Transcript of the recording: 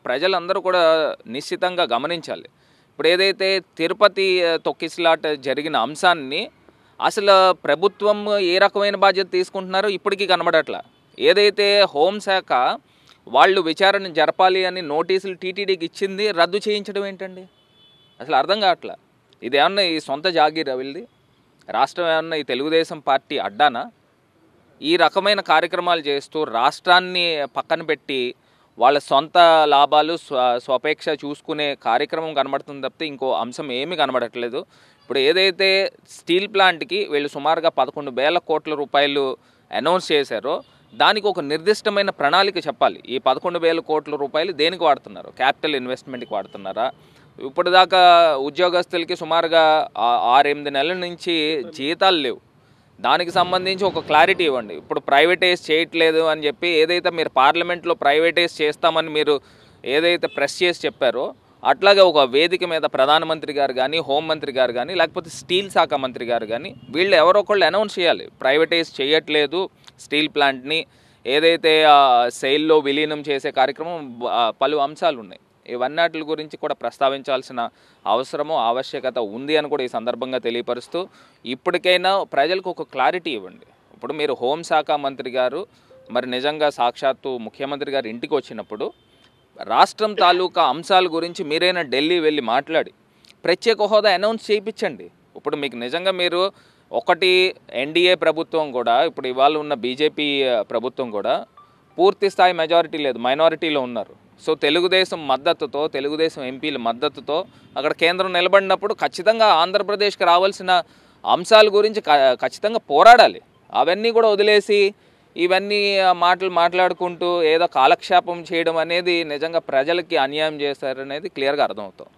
ప్రజలందరూ కూడా నిశ్చితంగా గమనించాలి. ఇప్పుడు ఏదైతే తిరుపతి తొక్కిసలాట జరిగిన అంశాన్ని అసలు ప్రభుత్వం ఏ రకమైన బాధ్యత తీసుకుంటున్నారో ఇప్పటికీ కనబడట్లా. ఏదైతే హోంశాఖ వాళ్ళు విచారణ జరపాలి అని నోటీసులు టీటీడీకి ఇచ్చింది రద్దు చేయించడం ఏంటండి? అసలు అర్థం కావట్లా. ఇదేమన్నా ఈ సొంత జాగీరా వీళ్ళది? రాష్ట్రం ఏమన్నా ఈ తెలుగుదేశం పార్టీ అడ్డానా? ఈ రకమైన కార్యక్రమాలు చేస్తూ రాష్ట్రాన్ని పక్కన పెట్టి వాళ్ళ సొంత లాభాలు స్వపేక్ష చూసుకునే కార్యక్రమం కనబడుతుంది తప్పితే ఇంకో అంశం ఏమీ కనబడట్లేదు. ఇప్పుడు ఏదైతే స్టీల్ ప్లాంట్కి వీళ్ళు సుమారుగా 11,000 కోట్ల రూపాయలు అనౌన్స్ చేశారో దానికి ఒక నిర్దిష్టమైన ప్రణాళిక చెప్పాలి. ఈ 11,000 కోట్ల రూపాయలు దేనికి వాడుతున్నారు? క్యాపిటల్ ఇన్వెస్ట్మెంట్కి వాడుతున్నారా? ఇప్పటిదాకా ఉద్యోగస్తులకి సుమారుగా 6-8 నెలల నుంచి జీతాలు లేవు. దానికి సంబంధించి ఒక క్లారిటీ ఇవ్వండి. ఇప్పుడు ప్రైవేటైజ్ చేయట్లేదు అని చెప్పి ఏదైతే మీరు పార్లమెంట్లో ప్రైవేటైజ్ చేస్తామని మీరు ఏదైతే ప్రెస్ చేసి చెప్పారో అట్లాగే ఒక వేదిక మీద ప్రధానమంత్రి గారు కానీ, హోంమంత్రి గారు కానీ, లేకపోతే స్టీల్ శాఖ మంత్రి గారు కానీ వీళ్ళు ఎవరో ఒకళ్ళు అనౌన్స్ చేయాలి. ప్రైవేటైజ్ చేయట్లేదు స్టీల్ ప్లాంట్ని, ఏదైతే సెయిల్లో విలీనం చేసే కార్యక్రమం పలు అంశాలు ఉన్నాయి. ఇవన్నిటి గురించి కూడా ప్రస్తావించాల్సిన అవసరము ఆవశ్యకత ఉంది అని కూడా ఈ సందర్భంగా తెలియపరుస్తూ ఇప్పటికైనా ప్రజలకు ఒక క్లారిటీ ఇవ్వండి. ఇప్పుడు మీరు హోంశాఖ మంత్రి గారు మరి నిజంగా సాక్షాత్తు ముఖ్యమంత్రి గారు ఇంటికి వచ్చినప్పుడు రాష్ట్రం తాలూకా అంశాల గురించి మీరైనా ఢిల్లీ వెళ్ళి మాట్లాడి ప్రత్యేక హోదా అనౌన్స్ చేయించండి. ఇప్పుడు మీకు నిజంగా మీరు ఒకటి ఎన్డీఏ ప్రభుత్వం కూడా ఇప్పుడు ఇవాళ ఉన్న బీజేపీ ప్రభుత్వం కూడా పూర్తి స్థాయి మెజారిటీ లేదు, మైనారిటీలో ఉన్నారు. సో తెలుగుదేశం మద్దతుతో, తెలుగుదేశం ఎంపీల మద్దతుతో అక్కడ కేంద్రం నిలబడినప్పుడు ఖచ్చితంగా ఆంధ్రప్రదేశ్కి రావాల్సిన అంశాల గురించి ఖచ్చితంగా పోరాడాలి. అవన్నీ కూడా వదిలేసి ఇవన్నీ మాట్లాడుకుంటూ ఏదో కాలక్షేపం చేయడం అనేది నిజంగా ప్రజలకి అన్యాయం చేస్తారనేది క్లియర్గా అర్థమవుతుంది.